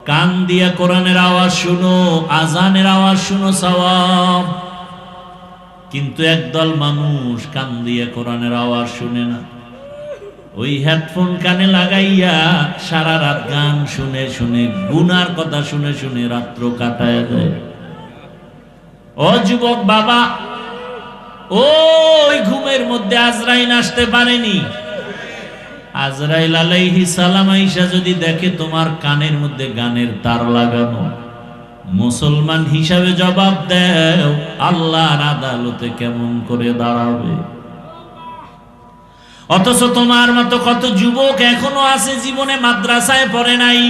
কান দিয়া কোরআনের আওয়াজ শুনো, আজানের আওয়াজ শুনো, সওয়াব। কিন্তু একদল মানুষ কান দিয়া কোরআনের আওয়াজ শুনে না, ওই হেডফোন কানে লাগাইয়া সারা রাত গান শুনে শুনে, গুনার কথা শুনে শুনে রাত্র কাটায় দেয়। ও যুবক বাবা, ওই ঘুমের মধ্যে আজরাইল আসতে পারেনি। আজরাইল আলাইহিস সালাম আইসা যদি দেখে তোমার কানের মধ্যে গানের তার লাগানো, মুসলমান হিসাবে জবাব দেও, আল্লাহর আদালতে কেমন করে দাঁড়াবে? অথচ তোমার মতো কত যুবক এখনো আছে জীবনে মাদ্রাসায় পড়ে নাই,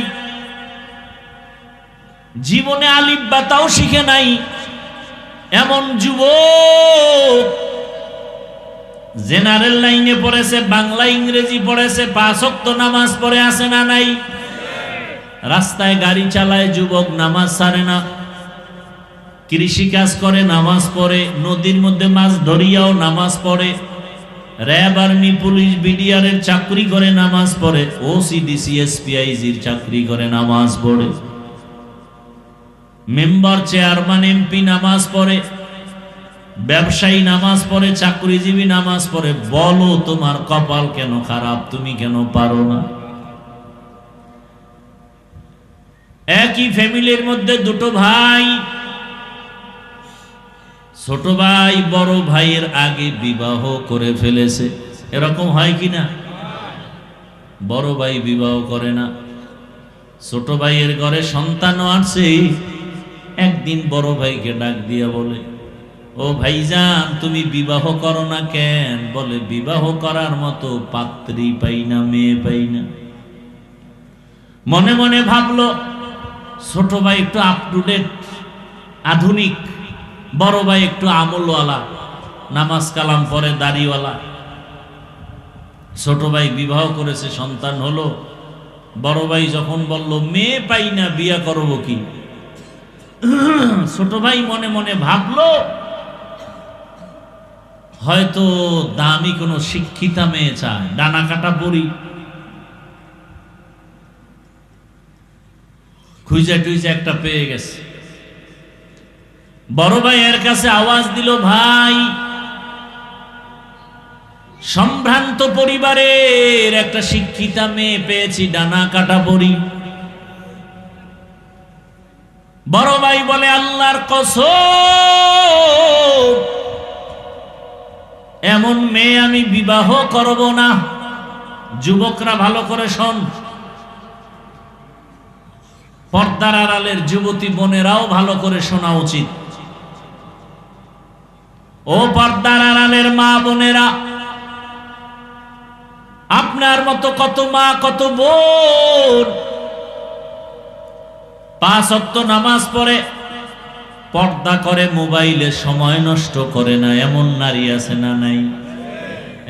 জীবনে আলিফ বা তাও শিখে নাই। এমন যুবক জেনারেল লাইনে পড়েছে, বাংলা ইংরেজি পড়েছে, 5 ওয়াক্ত নামাজ পড়ে আছে না নাই? রাস্তায় গাড়ি চালায় যুবক, নামাজ ছাড়ে না। কৃষি কাজ করে, নামাজ পড়ে। নদীর মধ্যে মাছ ধরিয়াও নামাজ পড়ে। র্যাব, আর্মি, পুলিশ, বিডিআর এর চাকরি করে, নামাজ পড়ে। ওসিডিসি, এসপিআইজির চাকরি করে, নামাজ পড়ে। মেম্বার, চেয়ারম্যান, এমপি নামাজ পড়ে। ব্যবসায়ী নামাজ পড়ে, চাকরিজীবী নামাজ পড়ে। বলো তোমার কপাল কেন খারাপ? তুমি কেন পারো না? একই ফ্যামিলির মধ্যে দুটো ভাই, ছোট ভাই বড় ভাইয়ের আগে বিবাহ করে ফেলেছে। এরকম হয় কি না? বড় ভাই বিবাহ করে না, ছোট ভাইয়ের ঘরে সন্তানও আসছে। একদিন বড় ভাইকে ডাক দিয়া বলে, ও ভাইজান, তুমি বিবাহ করো না কেন? বলে, বিবাহ করার মতো পাত্রী পাই না, মেয়ে পাই না। মনে মনে ভাবলো, ছোট ভাই একটু আপ টু ডেট, আধুনিক, বড় ভাই একটু আমলওয়ালা, নামাজ কালাম পরে, দাড়িওয়ালা। ছোট ভাই বিবাহ করেছে, সন্তান হলো। বড় ভাই যখন বলল মেয়ে পাই না, বিয়া করবো কি? ছোট ভাই মনে মনে ভাবলো, হয়তো দামি কোনো শিক্ষিতা মেয়ে চায়, ডানা কাটা পরি। খুঁজে টুইজে একটা পেয়ে গেছে। বড় ভাই এর কাছে আওয়াজ দিল, ভাই, সম্ভ্রান্ত পরিবারের একটা শিক্ষিতা মেয়ে পেয়েছি, ডানা কাটা পরি। বড় ভাই বলে, আল্লাহর কসম, এমন মেয়ে আমি বিবাহ করব না। যুবকরা ভালো করে শোন, পর্দার আড়ালের যুবতী বোনেরাও ভালো করে শোনা উচিত। ও পর্দার আড়ালের মা বোনেরা, আপনার মতো কত মা, কত বোন 5 ওয়াক্ত নামাজ পড়ে, পর্দা করে, মোবাইলে সময় নষ্ট করে না, এমন নারী আছে না নাই?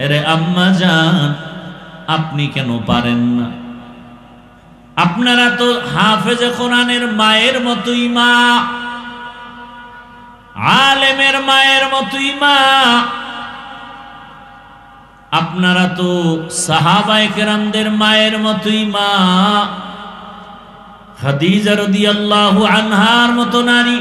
এরে আম্মা জান, আপনি কেন পারেন না? আপনারা তো হাফেজে কোরআনের মায়ের মতোই মা, আলেমের মায়ের মতোই মা। আপনারা তো সাহাবায়ে কেরামদের মায়ের মতোই মা। খাদিজা রাদিয়াল্লাহু আনহার মতো নারী,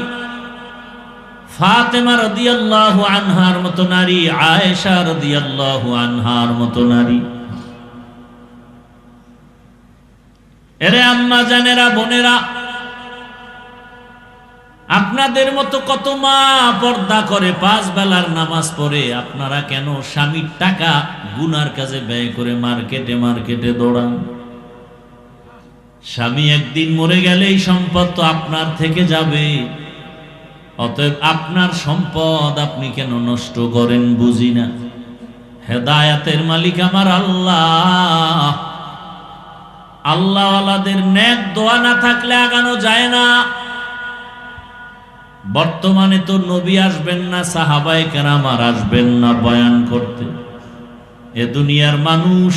ফাতেমা রাদিয়াল্লাহু আনহার মতো নারী, আয়েশা রাদিয়াল্লাহু আনহার মতো নারী। এরে আম্মা জানেরা, বোনেরা, আপনাদের মতো কত মা পর্দা করে, 5 বেলার নামাজ পড়ে। আপনারা কেন স্বামীর টাকা গুনার কাজে ব্যয় করে মার্কেটে মার্কেটে দৌড়ান? স্বামী একদিন মরে গেলে এই সম্পদ তো আপনার থেকে যাবে। অতএব আপনার সম্পদ আপনি কেন নষ্ট করেন? বুঝি না। হেদায়াতের মালিক আমার আল্লাহ। আল্লাহওয়ালাদের নেক দোয়া না থাকলে আগানো যায় না। বর্তমানে তো নবী আসবেন না, সাহাবায়ে কেরাম আর আসবেন না বয়ান করতে। এ দুনিয়ার মানুষ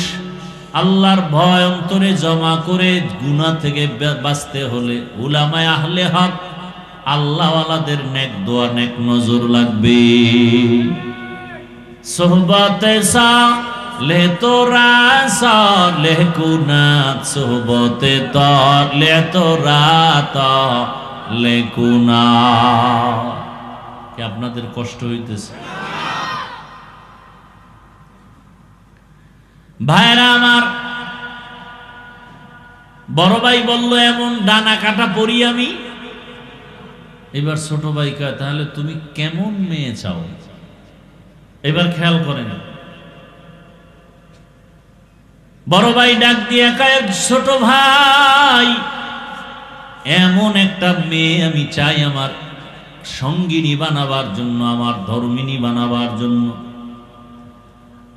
আল্লাহর ভয় অন্তরে জমা করে গুনাহ থেকে বাঁচতে হলে উলামায়ে আহলে হক, আল্লাহওয়ালাদের নেক দোয়া, নেক নজর লাগবে। সোহবতে লে তোরা সালেহ কুনাত সোহবতে তর লে তোরা লে কুনা। কি আপনাদের কষ্ট হইতেছে? ভাইরা আমার, বড় ভাই বলল এমন ডানা কাটা পড়ি আমি। এবার ছোট ভাই কয় তাহলে তুমি কেমন মেয়ে চাও? এবার খেয়াল করেন, বড় ভাই ডাক দিয়ে কয় ছোট ভাই এমন একটা মেয়ে আমি চাই আমার সঙ্গিনী বানাবার জন্য, আমার ধর্মিনী বানাবার জন্য,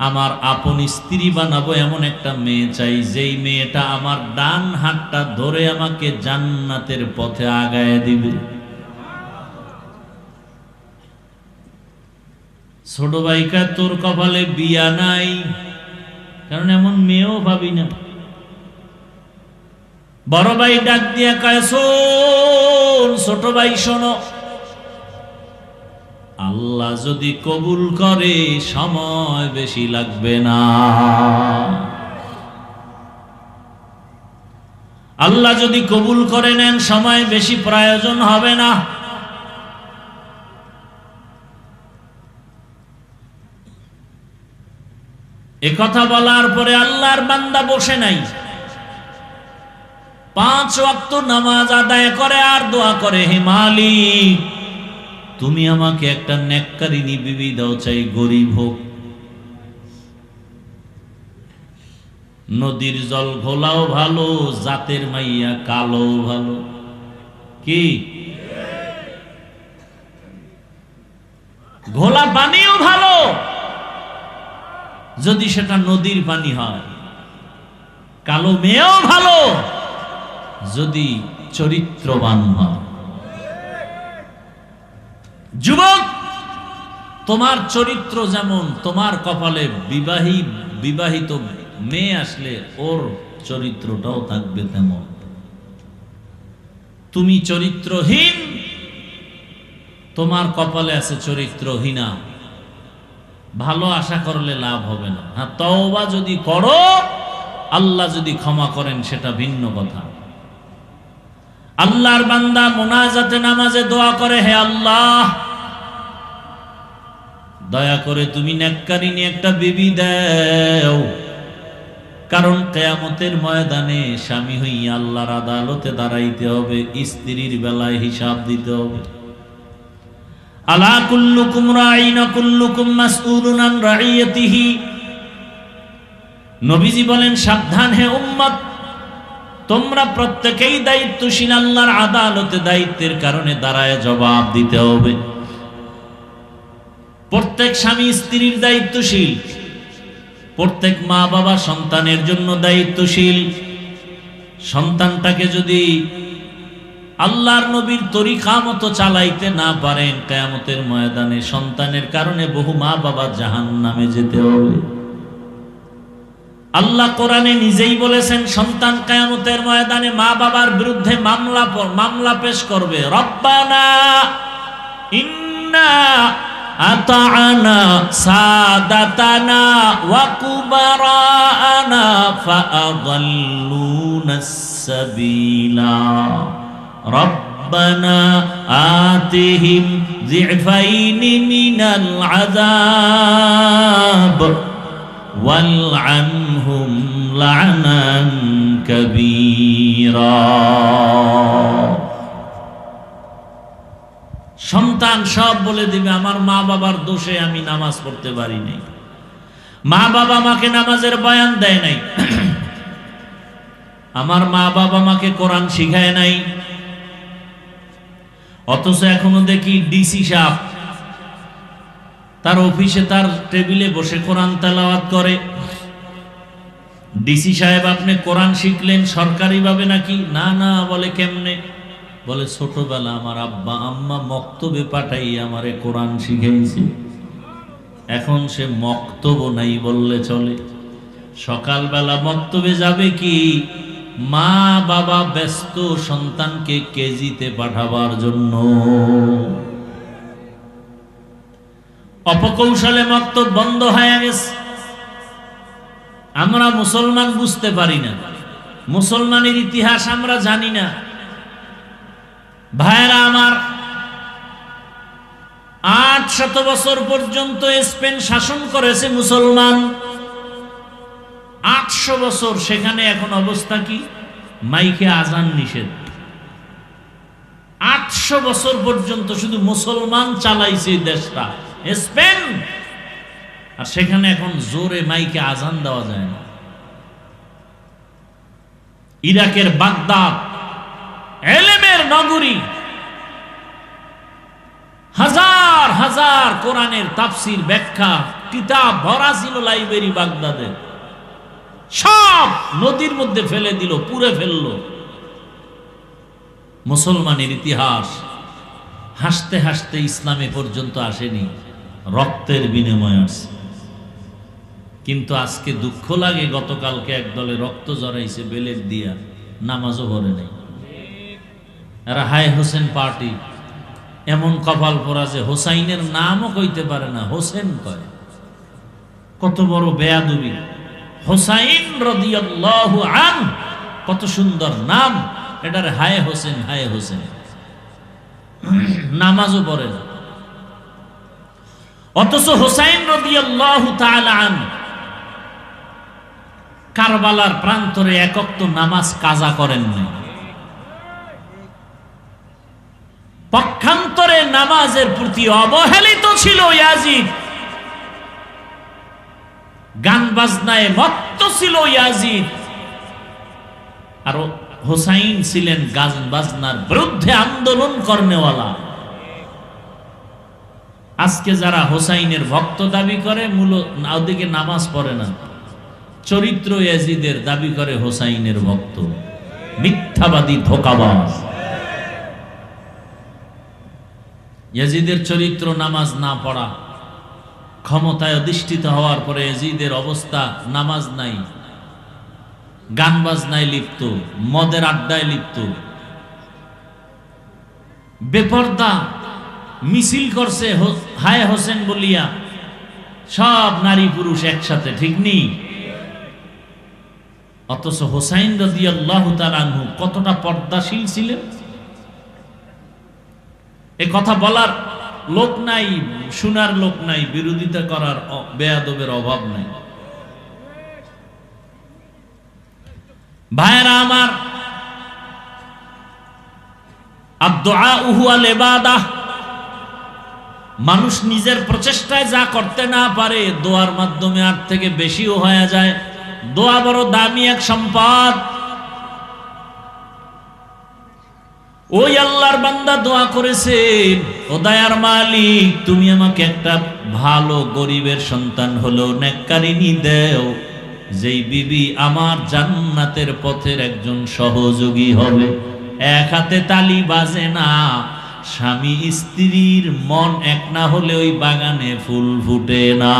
আমার আপন স্ত্রী বানাবো এমন একটা মেয়ে চাই, যেই মেয়েটা আমার ডান হাতটা ধরে আমাকে জান্নাতের পথে আগায় দিবে। ছোট ভাইকা তোর কপালে বিয়া নাই, কারণ এমন মেয়েও ভাবি না। বড় ভাই ডাক দিয়া কয় শোন ছোট ভাই শোনো, আল্লাহ যদি কবুল করে সময় বেশি লাগবে না। আল্লাহ যদি কবুল করে নেন সময় বেশি প্রয়োজন হবে না। একথা বলার পরে আল্লাহর বান্দা বসে নাই, 5 ওয়াক্ত নামাজ আদায় করে আর দোয়া করে, হে মালিক তুমি আমাকে একটা নেককারিনী বিবি দাও, চাই গরিব হোক, নদীর জল ঘোলাও ভালো, জাতের মাইয়া কালো ভালো। কি ঘোলা পানিও ভালো যদি সেটা নদীর পানি হয়, কালো মেয়েও ভালো যদি চরিত্রবান হয়। যুবক, তোমার চরিত্র যেমন, তোমার কপালে বিবাহিত মেয়ে আসলে ওর চরিত্রটাও থাকবে তেমন। তুমি চরিত্রহীন, তোমার কপালে আছে চরিত্রহীনা, ভালো আশা করলে লাভ হবে না। হ্যাঁ, তওবা যদি করো, আল্লাহ যদি ক্ষমা করেন সেটা ভিন্ন কথা। আল্লাহর বান্দা মুনাজাতে নামাজে দোয়া করে, হে আল্লাহ দয়া করে তুমি নেককারিনী একটা বিবি দাও, কারণ কিয়ামতের ময়দানে স্বামী হইয়া আল্লাহর আদালতে দাঁড়াইতে হবে, স্ত্রীর বেলায় হিসাব দিতে হবে। আলা কুল্লুকুম রাঈন কুল্লুকুম মাসউলুন আন রাঈয়াতিহি। নবীজি বলেন, সাবধান হে উম্মত, তোমরা প্রত্যেকেই দায়িত্বশীল, আল্লাহর আদালতে দায়িত্বের কারণে দাঁড়ায় জবাব দিতে হবে। প্রত্যেক স্বামী স্ত্রীর দায়িত্বশীল, প্রত্যেক মা বাবা সন্তানের জন্য দায়িত্বশীল। সন্তানটাকে যদি আল্লাহর নবীর তরিকা মতো চালাইতে না পারেন, কিয়ামতের ময়দানে সন্তানের কারণে বহু মা বাবা জাহান্নামে যেতে হবে। আল্লাহ কোরআনে নিজেই বলেছেন, সন্তান কিয়ামতের ময়দানে মা বাবার বিরুদ্ধে মামলা পেশ করবে। রব্বানা ইন্না আতা'না সাদাতানা ওয়া কুবারানা ফাআদাল্লুনাস সাবিলা রব্বানা আতিহিম যিফাইনি মিনাল আযাব ওয়ালআনহুম লা'নান কাবীরা। সন্তান সব বলে দিবে, আমার মা বাবার দোষে আমি নামাজ পড়তে পারি নাই, মা বাবা আমাকে নামাজের বয়ান দেয় নাই, আমার মা বাবা আমাকে কোরআন শিখায় নাই। অথচ এখনো দেখি ডিসি সাহেব তার অফিসে তার টেবিলে বসে কোরআন তেলাওয়াত করে। ডিসি সাহেব, আপনি কোরআন শিখলেন সরকারি ভাবে নাকি? না না। বলে কেমনে? বলে ছোটবেলা আমার আব্বা আম্মা মক্তবে পাঠাই আমারে কোরআন শিখাইছে। এখন সে মক্তব নাই বললে চলে। সকালবেলা মক্তবে যাবে কি, মা বাবা ব্যস্ত সন্তানকে কেজিতে পাঠাবার জন্য। অপকৌশলে মক্তব বন্ধ হয়ে গেছে। আমরা মুসলমান বুঝতে পারি না, মুসলমানের ইতিহাস আমরা জানি না। ভাইরা আমার, 800 বছর পর্যন্ত স্পেন শাসন করেছে মুসলমান, 800 বছর। সেখানে এখন অবস্থা কি? মাইকে আজান নিষেধ। 800 বছর পর্যন্ত শুধু মুসলমান চালাইছে দেশটা স্পেন, আর সেখানে এখন জোরে মাইকে আজান দেওয়া যায় না। ইরাকের বাগদাদ এলেমের নগরী, হাজার হাজার কোরআনের তাফসির ব্যাখ্যা কিতাব ভরা ছিল লাইব্রেরি বাগদাদের, সব নদীর মধ্যে ফেলে দিল, পুড়ে ফেললো। মুসলমানের ইতিহাস হাসতে হাসতে ইসলামে পর্যন্ত আসেনি, রক্তের বিনিময়ে আসছে। কিন্তু আজকে দুঃখ লাগে, গতকালকে একদলে রক্ত জড়াইছে বেলেট দিয়া, নামাজও পড়ে নাই। এরা হাই হোসেন পার্টি, এমন কপাল পরা যে হোসাইনের নামও কইতে পারে না, হোসেন কয়। কত বড় বেয়াদবি! হোসাইন রাদিয়াল্লাহু আনহু, কত সুন্দর নাম, এটার হায় হোসেন, হায় হোসেন। নামাজও পড়ে না। অথচ হোসাইন রাদিয়াল্লাহু তাআলা আনহু কারবালার প্রান্তরে এক ওয়াক্ত নামাজ কাজা করেন নাই। পক্ষান্তরে নামাজের প্রতি অবহেলিত ছিল ইয়াজিদ, গান বাজনায় মত্ত ছিল ইয়াজিদ, আর হোসাইন ছিলেন গান বাজনার বিরুদ্ধে আন্দোলন করেনেওয়ালা। আজকে যারা হোসাইনের ভক্ত দাবি করে, মূলত ওদিকে নামাজ পড়ে না, চরিত্র ইয়াজিদের দাবি করে হোসাইনের ভক্ত, মিথ্যাবাদী, ধোঁকাবাজ। ইয়াজিদের চরিত্র নামাজ না পড়া, ক্ষমতায় অধিষ্ঠিত হওয়ার পরে ইয়াজিদের অবস্থা নামাজ নাই, গান বাজনায় লিপ্ত, মদের আড্ডায় লিপ্ত, বেপরদা, মিছিল করছে হায় হোসেন বলিয়া, সব নারী পুরুষ একসাথে, ঠিক নেই? অথচ হোসাইন রাদিয়াল্লাহু তাআলা আনহু কতটা পর্দাশীল ছিলেন, এ কথা বলার লোক নাই, শোনার লোক নাই, বিরোধিতা করার বেয়াদবের অভাব নাই। ভাইরা আমার, আদ-দুআউ হুয়াল ইবাদাহ, মানুষ নিজের প্রচেষ্টায় যা করতে না পারে, দোয়ার মাধ্যমে আর থেকে বেশিও হয়ে যায়। দোয়া বড় দামি এক সম্পদ। ওই আল্লাহর বান্দা দোয়া করেছে, ও দয়ার মালিক, তুমি আমাকে একটা ভালো গরিবের সন্তান হলো নেককারিনী দেও, যেই বিবি আমার জান্নাতের পথের একজন সহযোগী হবে। এক হাতে তালি বাজে না, স্বামী স্ত্রীর মন এক না হলে ওই বাগানে ফুল ফুটে না।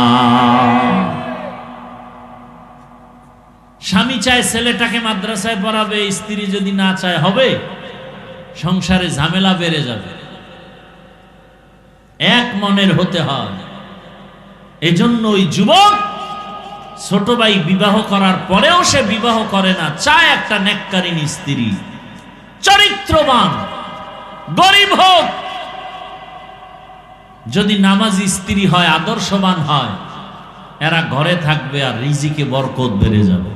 স্বামী চায় ছেলেটাকে মাদ্রাসায় পড়াবে, স্ত্রী যদি না চায় হবে, সংসারে ঝামেলা বেড়ে যাবে। এক মনের হতে হয়। এজন্য ওই যুবক ছোট ভাই বিবাহ করার পরেও সে বিবাহ করে না, চায় একটা নেককারিনী স্ত্রী, চরিত্রবান, গরিব হোক, যদি নামাজি স্ত্রী হয়, আদর্শবান হয়, এরা ঘরে থাকবে আর রিজিকে বরকত বেড়ে যাবে।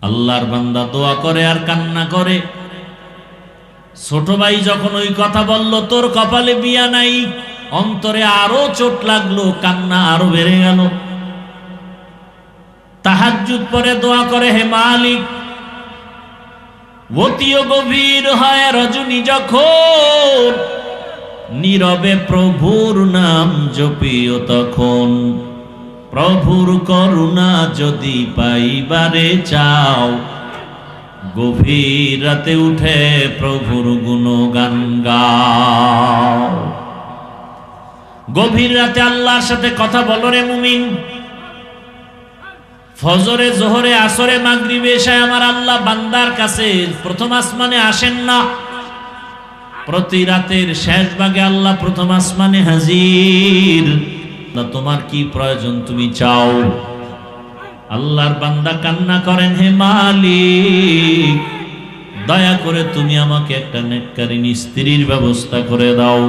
আল্লাহর বান্দা দোয়া করে আর কান্না করে। ছোট ভাই যখন ওই কথা বলল, তোর কপালে বিয়া নাই, অন্তরে আরো চোট লাগলো, কান্না আরো বেড়ে গেল। তাহাজ্জুদ পরে দোয়া করে, হে মালিক, অতিও গভীর হয় রজনী যখন, নীরবে প্রভুর নাম জপিও তখন, প্রভুর করুণা যদি পাইবারে চাও, গভীর রাতে উঠে প্রভুর গুণগান গাও। গভীর রাতে আল্লাহর সাথে কথা বলো রে মুমিন। ফজরে, জোহরে, আসরে, মাগরিবে, এশায় আমার আল্লাহ বান্দার কাছে প্রথম আসমানে আসেন না, প্রতি রাতের শেষ ভাগে আল্লাহ প্রথম আসমানে হাজির। না তোমার কি প্রয়োজন তুমি চাও। আল্লাহর বান্দা কান্না করেন, হে মালিক, দয়া করে তুমি আমাকে একটা নেককারিনী স্ত্রীর ব্যবস্থা করে দাও।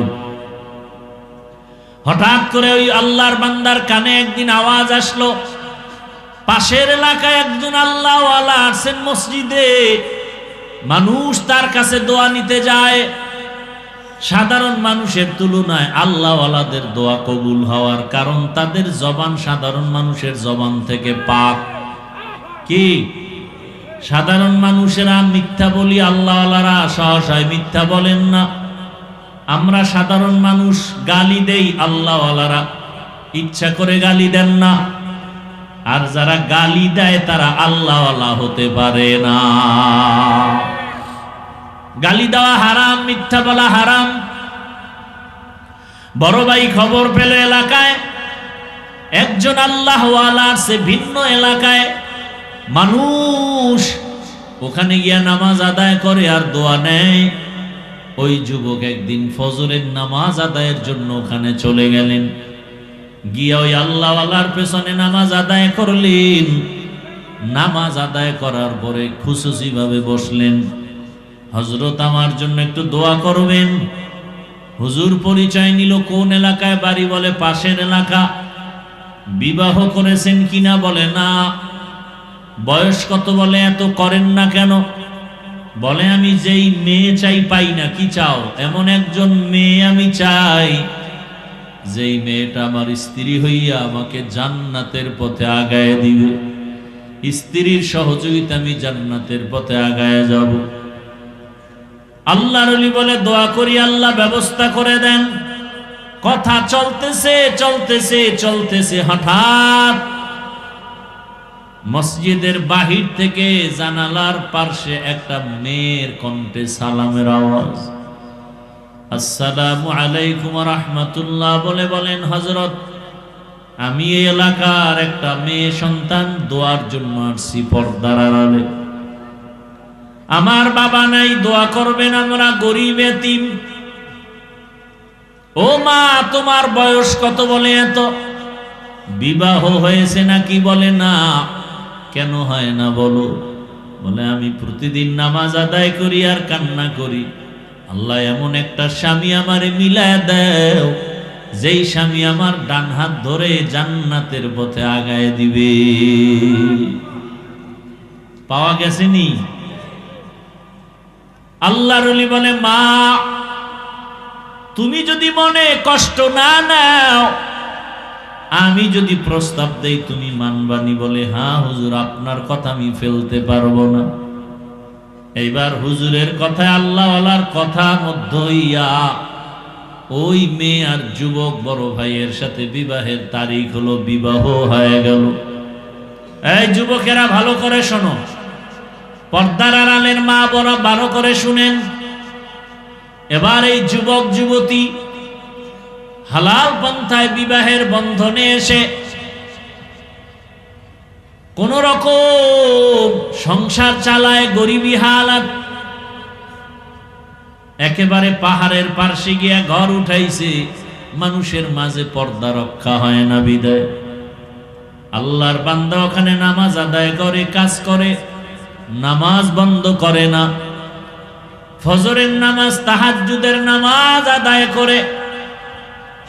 হঠাৎ করে ওই আল্লাহর বান্দার কানে একদিন আওয়াজ আসলো, পাশের এলাকায় একজন আল্লাহওয়ালা আসেন মসজিদে, মানুষ তার কাছে দোয়া নিতে যায়। সাধারণ মানুষের তুলনায় আল্লাহওয়ালাদের দোয়া কবুল হওয়ার কারণ তাদের জবান সাধারণ মানুষের জবান থেকে পাক। কি সাধারণ মানুষেরা মিথ্যা বলি, আল্লাহওয়ালারা সহসায় মিথ্যা বলেন না। আমরা সাধারণ মানুষ গালি দেই, আল্লাহওয়ালারা ইচ্ছা করে গালি দেন না। আর যারা গালি দেয় তারা আল্লাহওয়ালা হতে পারে না। গালি দেওয়া হারাম, মিথ্যা বলা হারাম। বড় ভাই খবর পেল এলাকায় একজন আল্লাহওয়ালা সে ভিন্ন এলাকায় মানুষ ওখানে গিয়া নামাজ আদায় করে আর দোয়া নেয়। ওই যুবক একদিন ফজরের নামাজ আদায়ের জন্য ওখানে চলে গেলেন, গিয়া ওই আল্লাহওয়ালার পেছনে নামাজ আদায় করলেন। নামাজ আদায় করার পরে খুশুসি ভাবে বসলেন, হযরত আমার জন্য একটু দোয়া করবেন। হুজুর পরিচয় নিল, কোন এলাকায় বাড়ি? বলে পাশের এলাকা। বিবাহ করেছেন কিনা? বলে না। বয়স কত? বলে এত করেন না কেন? বলে আমি যেই মেয়ে চাই পাই না। কি চাও? এমন একজন মেয়ে আমি চাই যেই মেয়েটা আমার স্ত্রী হইয়া আমাকে জান্নাতের পথে আগায় দিবে। স্ত্রীর সহযোগিতা আমি জান্নাতের পথে আগায় যাব। আল্লাহর ওলি বলে দোয়া করি, আল্লাহ ব্যবস্থা করে দেন। কথা চলতেছে চলতেছে চলতেছে, হঠাৎ মসজিদের বাহির থেকে জানালার পাশে একটা মেয়ের কণ্ঠে সালামের আওয়াজ। আসসালামু আলাইকুম ওয়া রাহমাতুল্লাহ বলে বলেন, হযরত আমি এই এলাকার একটা মেয়ে সন্তান দোয়ার জন্য আসছি পর্দার আড়ালে। আমার বাবা নাই, দোয়া করবেন, আমরা গরিব এতিম। ও মা, তোমার বয়স কত? বলে এত। বিবাহ হয়েছে নাকি? বলে না। কেন হয় না বলো? বলে আমি প্রতিদিন নামাজ আদায় করি আর কান্না করি, আল্লাহ এমন একটা স্বামী আমারে মিলায় দাও যেই স্বামী আমার ডান হাত ধরে জান্নাতের পথে আগায় দিবে। পাওয়া গেছেনি? আল্লাহর ওলি বলে, মা তুমি যদি মনে কষ্ট না নাও, আমি যদি প্রস্তাব দেই তুমি মানবানি? বলে হ্যাঁ হুজুর, আপনার কথা আমি ফেলতে পারবো না। এইবার হুজুরের কথায় আল্লাহওয়ালার কথা মধ্য হইয়া ওই মেয়ে আর যুবক বড় ভাইয়ের সাথে বিবাহের তারিখ হলো, বিবাহ হয়ে গেল। এই যুবকেরা ভালো করে শোনো, পর্দার আড়ালের মা বড় ভালো করে শুনেন। এবার এই যুবক যুবতী হালাল পন্থায় বিবাহের বন্ধনে এসে কোন রকম সংসার চালায়, গরিবী হালাত। একেবারে পাহাড়ের পার্শ্বে গিয়া ঘর উঠাইছে, মানুষের মাঝে পর্দা রক্ষা হয় না বিদায়। আল্লাহর বান্দা ওখানে নামাজ আদায় করে, কাজ করে, নামাজ বন্ধ করে না। ফজরের নামাজ, তাহাজ্জুদের নামাজ আদায় করে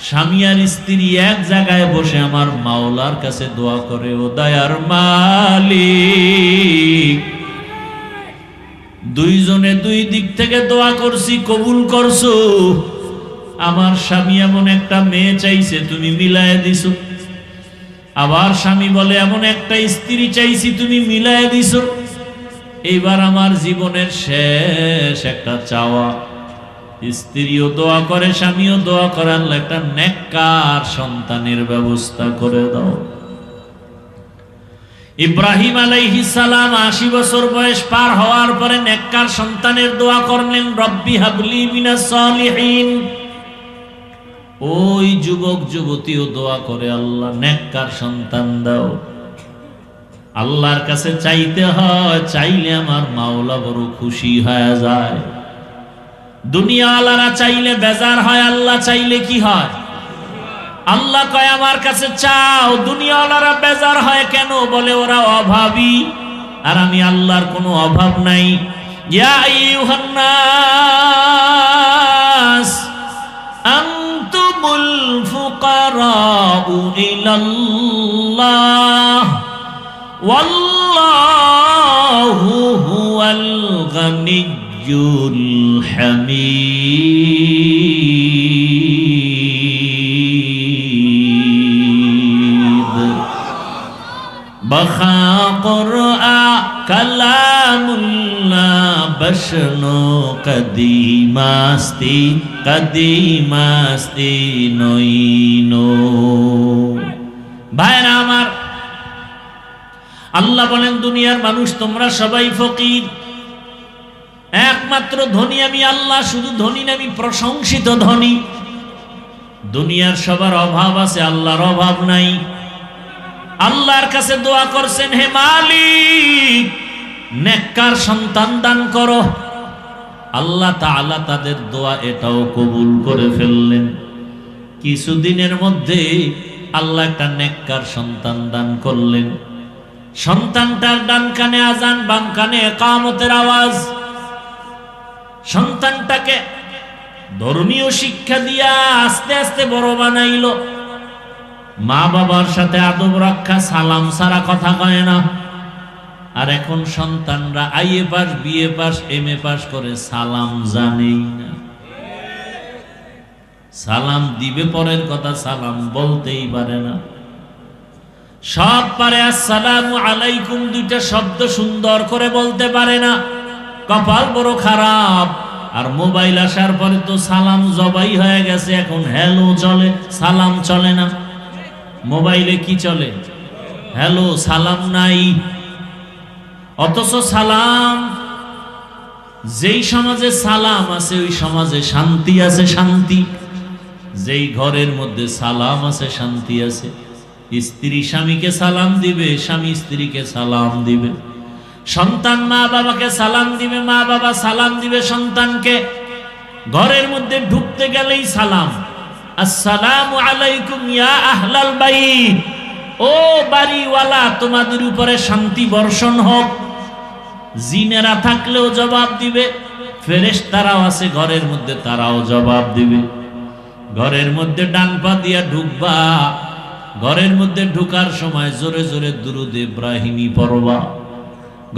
স্বামী আর স্ত্রী এক জায়গায় বসে আমার মাওলার কাছে দোয়া করে, ও দয়ার মালিক, দুইজনে দুই দিক থেকে দোয়া করছি, কবুল করছো। আমার স্বামী এমন একটা মেয়ে চাইছে, তুমি মিলায় দিছো। আবার স্বামী বলে এমন একটা স্ত্রী চাইছি, তুমি মিলায় দিছো। এইবার আমার জীবনের শেষ একটা চাওয়া, স্ত্রীও দোয়া করে, স্বামীও দোয়া করে, আল্লাহ একটা নেককার সন্তানের ব্যবস্থা করে দাও। ইব্রাহিম আলাইহিস সালাম 80 বছর বয়স পার হওয়ার পরে নেককার সন্তানের দোয়া করলেন, রব্বি হাবলি মিনাস সালিহিন। ওই যুবক যুবতীও দোয়া করে, আল্লাহ নেককার সন্তান দাও। আল্লাহর কাছে চাইতে হয়, চাইলে আমার মাওলা বড় খুশি হয়ে যায়। দুনিয়াওয়ালারা চাইলে বেজার হয়, আল্লাহ চাইলে কি হয়? আল্লাহ কয় আমার কাছে চাও। দুনিয়াওয়ালারা বেজার হয় কেন? বলে ওরা অভাবী, আর আমি আল্লাহর কোনো অভাব নাই। ইয়া আইয়ুহান নাস আনতুমুল ফুকারাউ ইলাল্লাহ ওয়াল্লাহু হুয়াল গানিয়্যুল হামিদ। বখা কুরআ কালামুল্লাহ বশনো কদিমাস্তি কদিমাস্তি নইনো। ভাইরা আমার, আল্লাহ বলেন দুনিয়ার মানুষ তোমরা সবাই ফকির, একমাত্র ধনী আমি আল্লাহ। শুধু ধনী না, আমি প্রশংসিত ধনী। দুনিয়ার সবার অভাব আছে, আল্লাহর অভাব নাই। আল্লাহর কাছে দোয়া করছেন, হে মালিক নেককার সন্তান দান করো। আল্লাহ তাআলা তাদের দোয়া এটাও কবুল করে ফেললেন। কিছুদিনের মধ্যে আল্লাহ একটা নেককার সন্তান দান করলেন। সন্তানটার ডান কানে আজান, বাম কানে ইকামতের আওয়াজ। সন্তানটাকে ধর্মীয় শিক্ষা দিয়া আস্তে আস্তে বড় বানাইলো। মা বাবার সাথে আদব রক্ষা, সালাম ছাড়া কথা কয় না। আর এখন সন্তানরা IA pass, BA pass, MA pass করে সালাম জানেই না। সালাম দিবে পরের কথা, সালাম বলতেই পারে না। সব পারে, আসসালামু আলাইকুম দুইটা শব্দ সুন্দর করে বলতে পারে না। কপাল বড় খারাপ। আর মোবাইল আসার পরে তো সালাম জবাই হয়ে গেছে। এখন হ্যালো চলে, সালাম চলে না। মোবাইলে কি চলে? হ্যালো, সালাম নাই। অথচ সালাম, যেই সমাজে সালাম আছে ওই সমাজে শান্তি আছে। শান্তি, যেই ঘরের মধ্যে সালাম আছে শান্তি আছে। স্ত্রী স্বামীকে সালাম দিবে, স্বামী স্ত্রীকে সালাম দিবে। সন্তান মা বাবাকে সালাম দিবে, মা বাবা সালাম দিবে সন্তানকে। ঘরের মধ্যে ঢুকতে গেলেই সালাম, আসসালামু আলাইকুম ইয়া আহলাল বাইত, ও বাড়িওয়ালা তোমাদের উপরে শান্তি বর্ষণ হোক। জিনেরা থাকলেও জবাব দিবে, ফেরেশতারাও আছে ঘরের মধ্যে, তারাও জবাব দিবে। ঘরের মধ্যে ডান পা দিয়া ঢুকবা, ঘরের মধ্যে ঢুকার সময় জোরে জোরে দুরূদ ইব্রাহিমী পড়বা।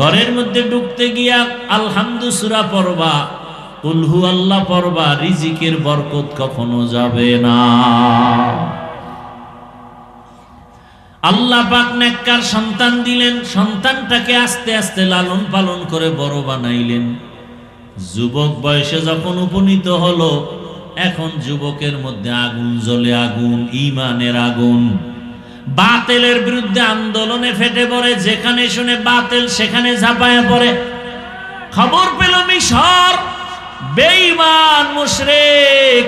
ঘরের মধ্যে ঢুকতে গিয়া আলহামদু সূরা পড়বা, কুল হু আল্লাহ পড়বা। রিজিকের বরকত কখনো যাবে না। আল্লাহ পাক নেককার সন্তান দিলেন। সন্তানটাকে আস্তে আস্তে লালন পালন করে বড় বানাইলেন। যুবক বয়সে যখন উপনীত হলো, এখন যুবকের মধ্যে আগুন জ্বলে, আগুন, ঈমানের আগুন। বাতিলের বিরুদ্ধে আন্দোলনে ফেটে পড়ে, যেখানে শুনে বাতিল সেখানে ঝাঁপায়া পড়ে। খবর পেল মিশর বেঈমান মুশরিক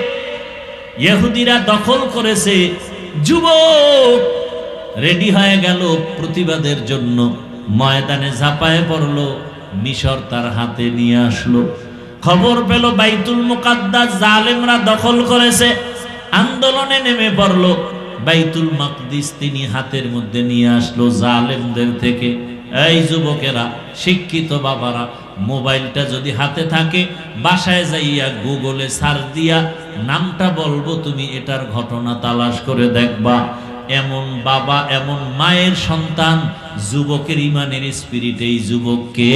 ইহুদিরা দখল করেছে। যুবক রেডি হয়ে গেল প্রতিবাদের জন্য, ময়দানে ঝাঁপায় পড়লো। মিশর তার হাতে নিয়ে আসলো। খবর পেল বাইতুল মুকাদ্দাস জালেমরা দখল করেছে, আন্দোলনে নেমে পড়লো। বাইতুল মাকদিস তিনি হাতের মধ্যে নিয়ে আসলো জালেমদের থেকে। এই যুবকেরা, শিক্ষিত বাবারা, মোবাইলটা যদি হাতে থাকে, বাসায় যাইয়া গুগলে সার্চ দিয়া নামটা বলবো, তুমি এটার ঘটনা তালাশ করে দেখবা। এমন বাবা, এমন মায়ের সন্তান, যুবকের ইমানের স্পিরিট। এই যুবককে,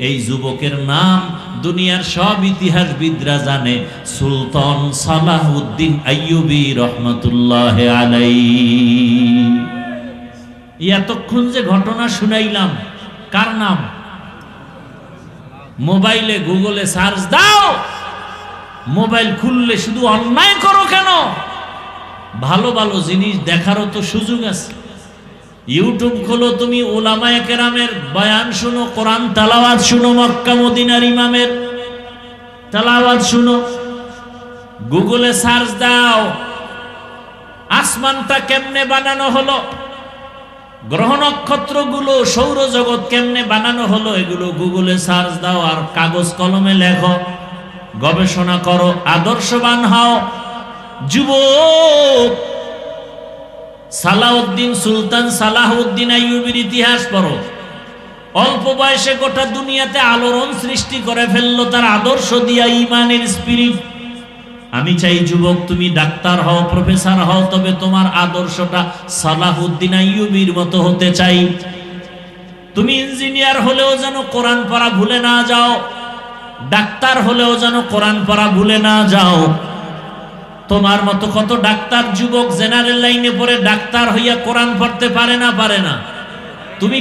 এই যুবকের নাম দুনিয়ার সব ইতিহাসবিদরা জানে, সুলতান সালাহউদ্দিন আইয়ুবী রহমাতুল্লাহ আলাইহি। এতক্ষণ যে ঘটনা শুনাইলাম, কার নাম? মোবাইলে গুগলে সার্চ দাও। মোবাইল খুললে শুধু অন্যায় করো কেন? ভালো ভালো জিনিস দেখারও তো সুযোগ আছে। ইউটিউব খোলো, তুমি উলামায়ে কেরামের বয়ান শুনো, কোরআন তেলাওয়াত শুনো, মক্কা মদিনার ইমামের তেলাওয়াত শুনো। গুগলে সার্চ দাও, আসমানটা কেমনে বানানো হলো, গ্রহ নক্ষত্রগুলো, সৌরজগৎ কেমনে বানানো হলো, এগুলো গুগলে সার্চ দাও। আর কাগজ কলমে লেখো, গবেষণা করো, আদর্শবান হও। যুবক, সালাউদ্দিন সুলতান সালাহউদ্দিন আইয়ুবীর ইতিহাস পড়ো। অল্প বয়সে গোটা দুনিয়াতে আলোড়ন সৃষ্টি করে ফেললো তার আদর্শ দিয়া, ইমানের স্পিরিট। আমি চাই যুবক তুমি ডাক্তার হও, প্রফেসর হও, তবে তোমার আদর্শটা সালাহউদ্দিন আইয়ুবীর মতো হতে চাই। তুমি ইঞ্জিনিয়ার হলেও যেন কোরআন পড়া ভুলে না যাও, ডাক্তার হলেও যেন কোরআন পড়া ভুলে না যাও। তোমার মতো কত ডাক্তার যুবক জেনারেল লাইনে পড়ে ডাক্তার হইয়া কোরআন পড়তে পারে না? তুমি